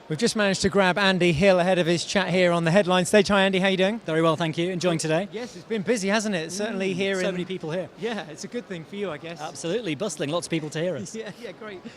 We've just managed to grab Andy Hill ahead of his chat here on the headline stage. Hi Andy, how you doing? Very well, thank you. Enjoying today? Yes, it's been busy, hasn't it? Certainly here. So many people here. Yeah, it's a good thing for you, I guess. Absolutely, bustling. Lots of people to hear us. Yeah,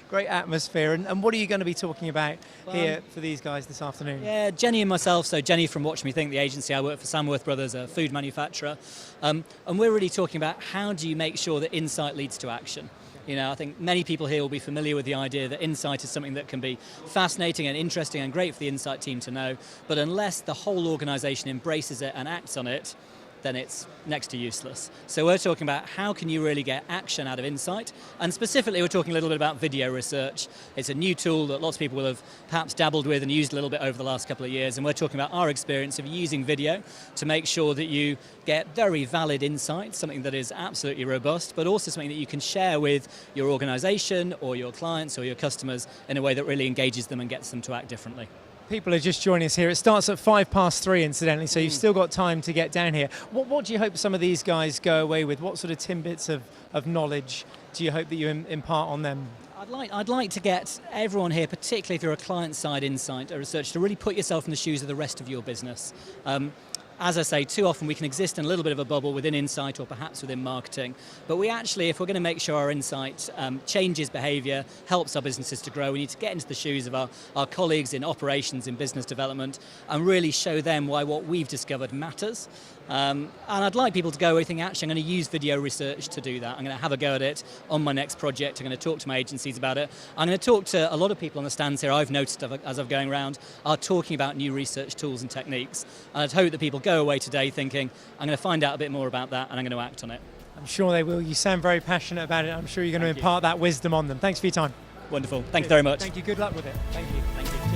great atmosphere. And what are you going to be talking about here for these guys this afternoon? Yeah, Jenny and myself. So Jenny from Watch Me Think, the agency. I work for Samworth Brothers, a food manufacturer. And we're really talking about how do you make sure that insight leads to action. You know, I think many people here will be familiar with the idea that insight is something that can be fascinating and interesting and great for the insight team to know, but unless the whole organisation embraces it and acts on it, then it's next to useless. So we're talking about how can you really get action out of insight, and specifically we're talking a little bit about video research. It's a new tool that lots of people will have perhaps dabbled with and used a little bit over the last couple of years, and we're talking about our experience of using video to make sure that you get very valid insights, something that is absolutely robust, but also something that you can share with your organisation or your clients or your customers in a way that really engages them and gets them to act differently. People are just joining us here. It starts at 3:05, incidentally, so you've still got time to get down here. What do you hope some of these guys go away with? What sort of tidbits of knowledge do you hope that you impart on them? I'd like to get everyone here, particularly if you're a client-side insight or research, to really put yourself in the shoes of the rest of your business. As I say, too often we can exist in a little bit of a bubble within insight or perhaps within marketing, but we actually, if we're going to make sure our insight changes behaviour, helps our businesses to grow, we need to get into the shoes of our colleagues in operations, in business development, and really show them why what we've discovered matters. And I'd like people to go away thinking, actually, I'm going to use video research to do that. I'm going to have a go at it on my next project. I'm going to talk to my agencies about it. I'm going to talk to a lot of people on the stands here, I've noticed as I've going around, are talking about new research tools and techniques. And I'd hope that people go away today thinking, I'm going to find out a bit more about that and I'm going to act on it. I'm sure they will. You sound very passionate about it. I'm sure you're going to impart that wisdom on them. Thanks for your time. Wonderful. Thank you very much. Thank you. Good luck with it. Thank you. Thank you.